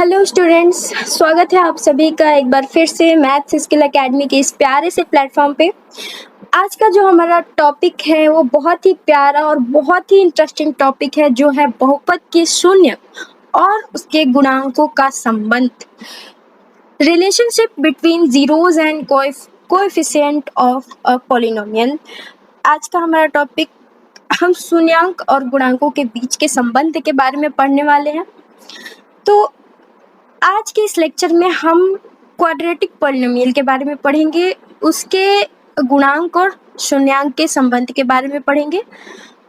Hello students, स्वागत है आप सभी का एक बार फिर से मैथ्स स्किल एकेडमी के इस प्यारे से प्लेटफॉर्म पे। आज का जो हमारा टॉपिक है वो बहुत ही प्यारा और बहुत ही इंटरेस्टिंग टॉपिक है, जो है बहुपद के शून्य और उसके गुणांकों का संबंध, relationship between zeros and coefficient of a polynomial. आज का हमारा टॉपिक, हम शून्यांक और गुणांकों के बीच के संबंध के बारे में पढ़ने वाले हैं। तो आज के इस लेक्चर में हम क्वाड्रेटिक पॉलिनोमियल के बारे में पढ़ेंगे, उसके गुणांक और शून्यांक के संबंध के बारे में पढ़ेंगे,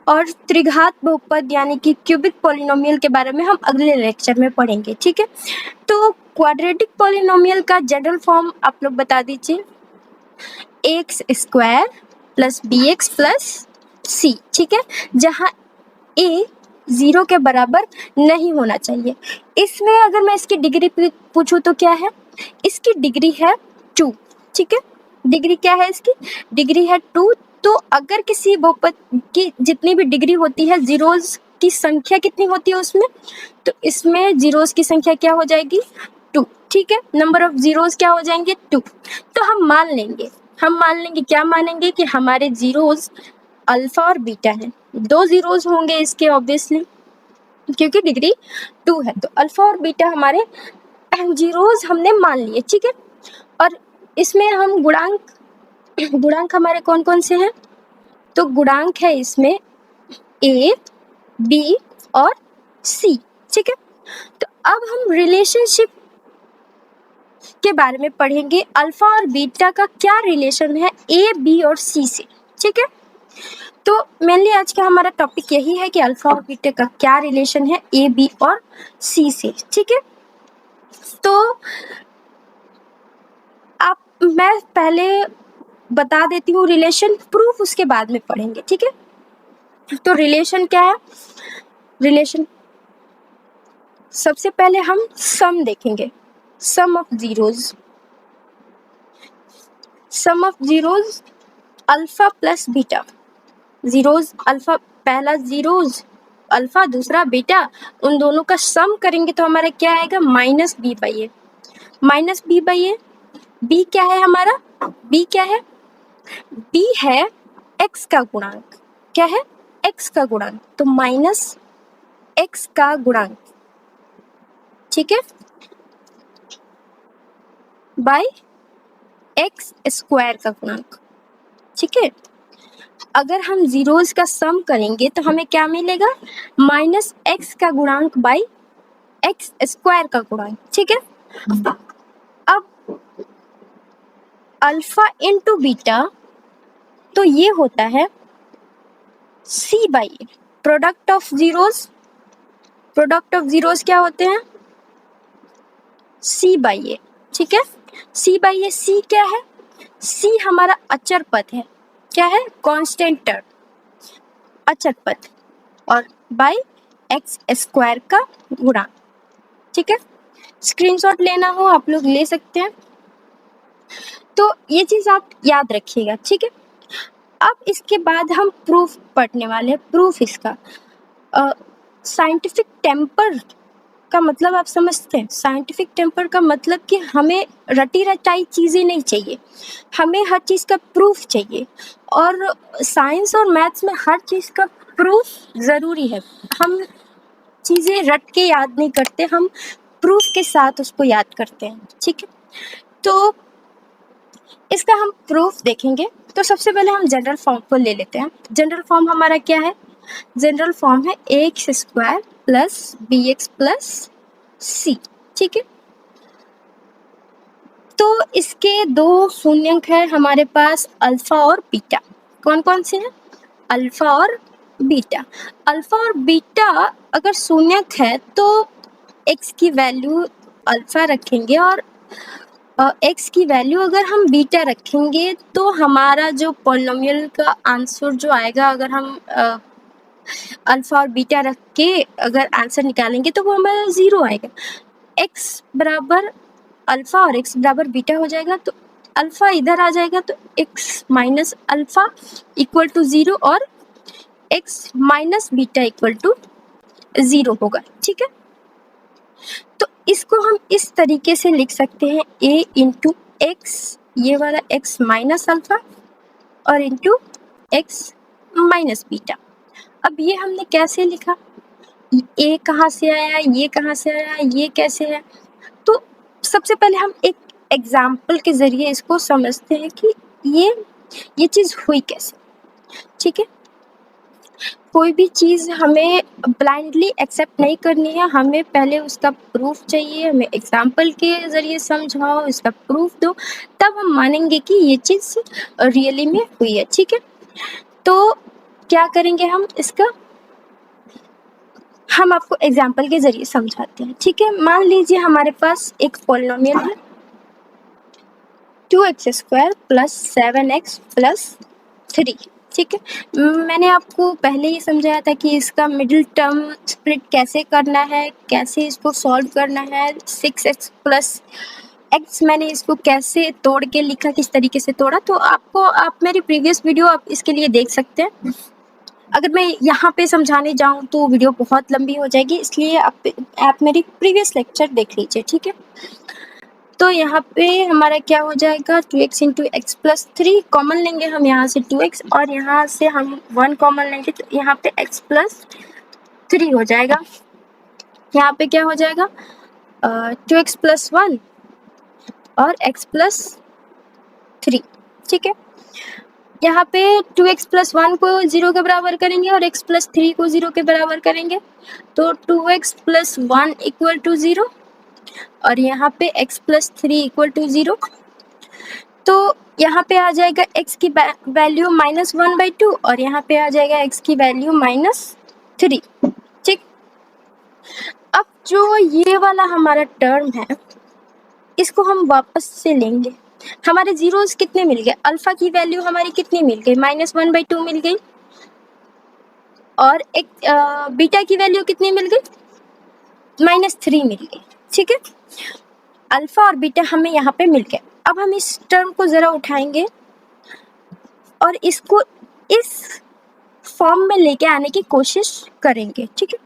और त्रिघात बहुपद यानी कि क्यूबिक पॉलिनोमियल के बारे में हम अगले लेक्चर में पढ़ेंगे। ठीक है, तो क्वाड्रेटिक पॉलिनोमियल का जनरल फॉर्म आप लोग बता दीजिए, X square plus B X plus C. ठीक है, जहाँ ए 0 के बराबर नहीं होना चाहिए। इसमें अगर मैं इसकी डिग्री पूछूं तो क्या है, इसकी डिग्री है 2। ठीक है, डिग्री क्या है, इसकी डिग्री है 2। तो अगर किसी बहुपद की जितनी भी डिग्री होती है, जीरोज की संख्या कितनी होती है उसमें, तो इसमें जीरोज की संख्या क्या हो जाएगी, 2। ठीक है, नंबर ऑफ जीरोज क्या हो जाएंगे, 2। तो हम मान लेंगे क्या मानेंगे कि हमारे जीरोज अल्फा और बीटा है। 2 जीरोज होंगे इसके ऑब्वियसली, क्योंकि डिग्री 2 है, तो अल्फा और बीटा हमारे जीरोज हमने मान लिए। ठीक है, और इसमें हम गुणांक हमारे कौन कौन से हैं, तो गुणांक है इसमें ए, बी और सी। ठीक है, तो अब हम रिलेशनशिप के बारे में पढ़ेंगे, अल्फा और बीटा का क्या रिलेशन है ए, बी और सी से। ठीक है, तो मेनली आज का हमारा टॉपिक यही है कि अल्फा और बीटा का क्या रिलेशन है ए, बी और सी से। ठीक है, तो मैं पहले बता देती हूँ रिलेशन, प्रूफ उसके बाद में पढ़ेंगे। ठीक है, तो रिलेशन क्या है, रिलेशन सबसे पहले हम सम देखेंगे, sum of zeros alpha plus beta. Zeros alpha, पहला जीरोज अल्फा दूसरा बीटा, उन दोनों का सम करेंगे तो हमारा क्या आएगा, minus B by A. B क्या है हमारा, बी क्या है, बी है एक्स का गुणांक। क्या है, एक्स का गुणांक, तो माइनस एक्स का गुणांक। ठीक है, बाय एक्स स्क्वायर का गुणांक। ठीक है, अगर हम जीरोज का सम करेंगे तो हमें क्या मिलेगा, माइनस एक्स का गुणांक बाई एक्स स्क्वायर का गुणांक। ठीक है, अब अल्फा इंटू बीटा, तो ये होता है C by A. Product of zeros क्या होते हैं, सी बाई ए। ठीक है, सी बाई ए, सी क्या है, सी हमारा अचर पद है। क्या है, कांस्टेंट टर्म, अचर पद, और बाई एक्स स्क्वायर का गुणा। ठीक है, स्क्रीनशॉट लेना हो आप लोग ले सकते हैं, तो ये चीज आप याद रखिएगा। ठीक है, अब इसके बाद हम प्रूफ पढ़ने वाले हैं। प्रूफ इसका साइंटिफिक टेम्पर का मतलब आप समझते हैं, साइंटिफिक टेम्पर का मतलब कि हमें रटी रटाई चीज़ें नहीं चाहिए, हमें हर चीज़ का प्रूफ चाहिए। और साइंस और मैथ्स में हर चीज़ का प्रूफ ज़रूरी है। हम चीज़ें रट के याद नहीं करते, हम प्रूफ के साथ उसको याद करते हैं। ठीक है, तो इसका हम प्रूफ देखेंगे। तो सबसे पहले हम जनरल फॉर्म को ले लेते हैं। जनरल फॉर्म हमारा क्या है, जनरल फॉर्म है X square plus B X plus C. ठीक है, तो इसके 2 शून्यंक है हमारे पास, अल्फा और बीटा। कौन कौन से हैं, अल्फा और बीटा। अल्फा और बीटा अगर शून्यंक है तो एक्स की वैल्यू अल्फा रखेंगे, और एक्स की वैल्यू अगर हम बीटा रखेंगे तो हमारा जो पॉलिनोमियल का आंसर जो आएगा, अगर हम अल्फा और बीटा रख के अगर आंसर निकालेंगे तो वो हमारा 0 आएगा। एक्स बराबर अल्फा और एक्स बराबर बीटा हो जाएगा, तो अल्फा इधर आ जाएगा, तो x minus alpha equal to 0 और x minus beta equal to 0 होगा। ठीक है, तो इसको हम इस तरीके से लिख सकते हैं a इंटू एक्स, ये वाला x माइनस अल्फा और इंटू एक्स माइनस बीटा। अब ये हमने कैसे लिखा, a कहाँ से आया, ये कहाँ से आया, ये कैसे है। तो सबसे पहले हम एक एग्जाम्पल के ज़रिए इसको समझते हैं कि ये चीज़ हुई कैसे। ठीक है, कोई भी चीज़ हमें ब्लाइंडली एक्सेप्ट नहीं करनी है, हमें पहले उसका प्रूफ चाहिए, हमें एग्जाम्पल के ज़रिए समझाओ, इसका प्रूफ दो, तब हम मानेंगे कि ये चीज़ रियली में हुई है। ठीक है, तो क्या करेंगे हम आपको एग्जाम्पल के ज़रिए समझाते हैं। ठीक है, मान लीजिए हमारे पास एक पॉलिनोमियल है 2x² प्लस 7x प्लस 3। ठीक है, मैंने आपको पहले ही समझाया था कि इसका मिडिल टर्म स्प्लिट कैसे करना है, कैसे इसको सॉल्व करना है। 6x प्लस x मैंने इसको कैसे तोड़ के लिखा, किस तरीके से तोड़ा, तो आप मेरी प्रीवियस वीडियो आप इसके लिए देख सकते हैं। अगर मैं यहाँ पे समझाने जाऊँ तो वीडियो बहुत लंबी हो जाएगी, इसलिए आप मेरी प्रीवियस लेक्चर देख लीजिए। ठीक है, तो यहाँ पे हमारा क्या हो जाएगा, 2x into X plus 3 common लेंगे हम यहाँ से 2x, और यहाँ से हम 1 कॉमन लेंगे तो यहाँ पे x प्लस 3 हो जाएगा। यहाँ पे क्या हो जाएगा 2x प्लस 1 और x प्लस 3। ठीक है, यहाँ पे 2x प्लस 1 को 0 के बराबर करेंगे और x प्लस 3 को 0 के बराबर करेंगे, तो 2x प्लस 1 इक्वल टू 0 और यहाँ पे x प्लस 3 इक्वल टू 0। तो यहाँ पे आ जाएगा x की वैल्यू -1/2 और यहाँ पे आ जाएगा x की वैल्यू -3। ठीक, अब जो ये वाला हमारा टर्म है इसको हम वापस से लेंगे। हमारे जीरोस कितने मिल गए, अल्फा की वैल्यू हमारी कितनी मिल गई, -1/2 मिल गई, और एक बीटा की वैल्यू कितनी मिल गई, -3 मिल गई। ठीक है, अल्फा और बीटा हमें यहाँ पे मिल गए। अब हम इस टर्म को ज़रा उठाएंगे और इसको इस फॉर्म में लेके आने की कोशिश करेंगे। ठीक है,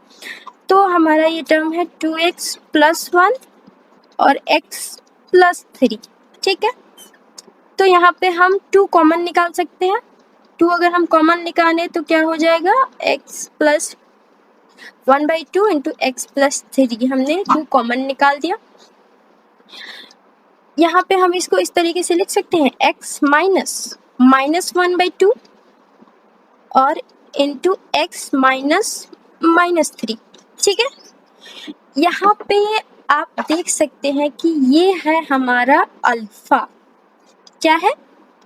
तो हमारा ये टर्म है 2x प्लस 1 और x प्लस 3। ठीक है, तो यहाँ पे हम 2 कॉमन निकाल सकते हैं। 2 अगर हम कॉमन निकालें तो क्या हो जाएगा, x plus 1/2 into X plus 3, हमने 2 कॉमन निकाल दिया। यहाँ पे हम इसको इस तरीके से लिख सकते हैं x माइनस -1/2 और इंटू एक्स -3। ठीक है, यहाँ पे आप देख सकते हैं कि ये है हमारा अल्फा। क्या है,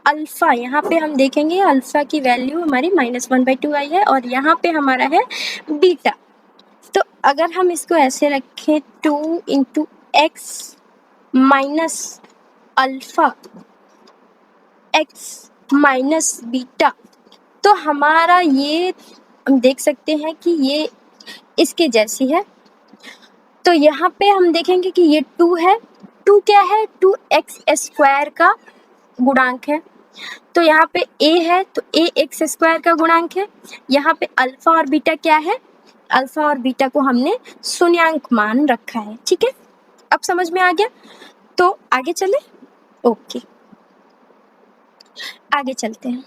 अल्फा। यहाँ पे हम देखेंगे अल्फा की वैल्यू हमारी -1/2 आई है और यहाँ पे हमारा है बीटा। तो अगर हम इसको ऐसे रखें 2 into X minus alpha x minus beta, तो हमारा ये हम देख सकते हैं कि ये इसके जैसी है। तो यहाँ पे हम देखेंगे कि ये 2 है। 2 क्या है, 2x² का गुणांक है। तो यहाँ पे a है तो a x² का गुणांक है। यहाँ पे अल्फा और बीटा क्या है, अल्फा और बीटा को हमने शून्याङ्क मान रखा है। ठीक है, अब समझ में आ गया, तो आगे चले। ओके, आगे चलते हैं।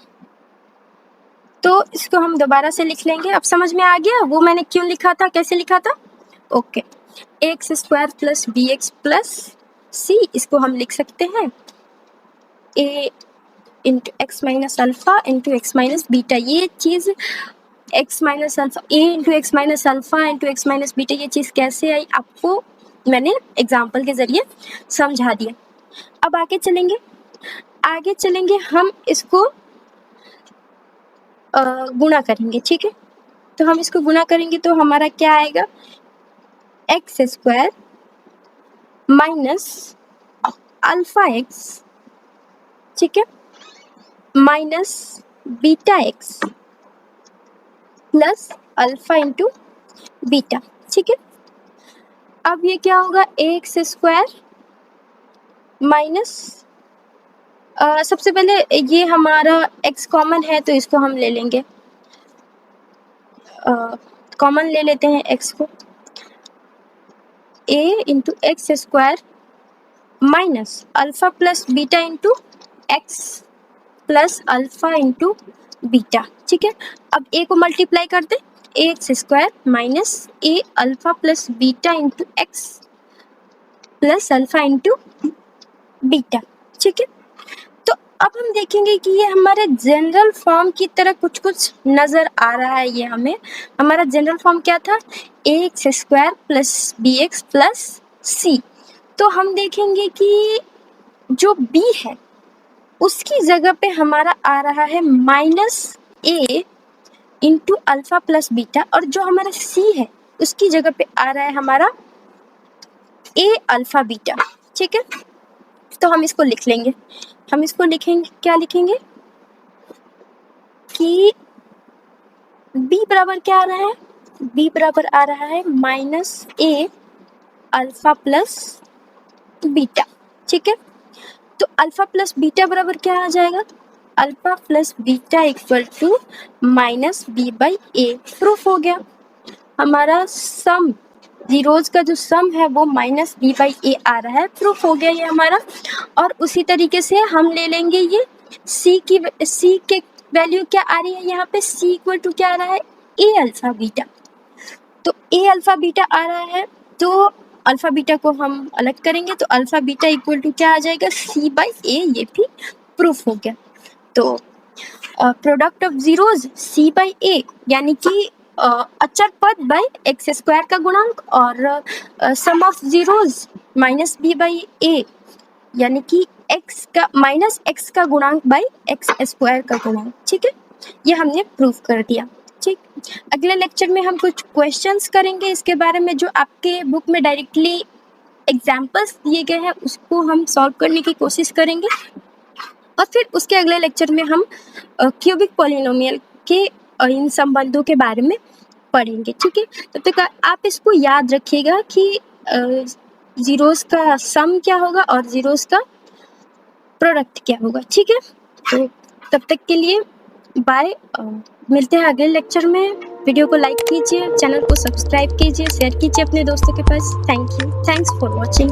तो इसको हम दोबारा से लिख लेंगे। अब समझ में आ गया वो मैंने क्यों लिखा था, कैसे लिखा था। ओके, ax² प्लस bx प्लस c, इसको हम लिख सकते हैं a into X minus alpha into X minus beta. ये चीज़ X minus alpha, a into X minus alpha into X minus beta, ये चीज़ कैसे आई आपको मैंने एग्जाम्पल के ज़रिए समझा दिया। अब आगे चलेंगे हम इसको गुणा करेंगे। ठीक है, तो हम इसको गुणा करेंगे तो हमारा क्या आएगा, x² माइनस अल्फा एक्स, ठीक है, minus beta x plus alpha into beta. ठीक है, अब ये क्या होगा, ax² माइनस सबसे पहले ये हमारा x कॉमन है तो इसको हम ले लेंगे, कॉमन ले लेते हैं x को। A into X square minus alpha plus beta into X plus alpha into beta. ठीक है, अब ए को मल्टीप्लाई कर दे, A X square minus A alpha plus beta into X plus alpha into beta. ठीक है, तो अब हम देखेंगे कि ये हमारे जनरल फॉर्म की तरह कुछ कुछ नज़र आ रहा है। ये हमारा जनरल फॉर्म क्या था, A X square plus B X plus C. तो हम देखेंगे कि जो बी है उसकी जगह पे हमारा आ रहा है माइनस ए इंटू अल्फा प्लस बीटा, और जो हमारा सी है उसकी जगह पे आ रहा है हमारा ए अल्फा बीटा। ठीक है, तो हम इसको लिख लेंगे, हम इसको लिखेंगे, क्या लिखेंगे कि b बराबर क्या आ रहा है, b बराबर आ रहा है minus A alpha plus beta. ठीक है, तो अल्फा प्लस बीटा बराबर क्या आ जाएगा, alpha plus beta equal to minus B by a. Proof हो गया, हमारा सम जीरोज का जो सम है वो माइनस बी बाई ए आ रहा है। प्रूफ हो गया ये हमारा। और उसी तरीके से हम ले लेंगे ये सी के वैल्यू क्या आ रही है यहाँ पे, सी इक्वल टू क्या आ रहा है, ए अल्फा बीटा। तो ए अल्फा बीटा आ रहा है, तो अल्फा बीटा को हम अलग करेंगे तो अल्फा बीटा इक्वल टू क्या आ जाएगा, सी बाई ए। ये भी प्रूफ हो गया। तो product of zeros C by A यानी कि अचर पद बाई एक्स स्क्वायर का गुणांक, और sum of zeros minus B by A यानी कि एक्स का माइनस एक्स का गुणांक बाई एक्स स्क्वायर का गुणांक। ठीक है, ये हमने प्रूफ कर दिया। ठीक, अगले लेक्चर में हम कुछ क्वेश्चंस करेंगे इसके बारे में, जो आपके बुक में डायरेक्टली एग्जाम्पल्स दिए गए हैं उसको हम सॉल्व करने की कोशिश करेंगे, और फिर उसके अगले लेक्चर में हम क्यूबिक पॉलिनोमियल के इन संबंधों के बारे में पढ़ेंगे। ठीक है, तब तक आप इसको याद रखिएगा कि जीरोस का सम क्या होगा और जीरोस का प्रोडक्ट क्या होगा। ठीक है, तो तब तक के लिए बाय, मिलते हैं अगले लेक्चर में। वीडियो को लाइक कीजिए, चैनल को सब्सक्राइब कीजिए, शेयर कीजिए अपने दोस्तों के पास। Thank you, thanks for watching.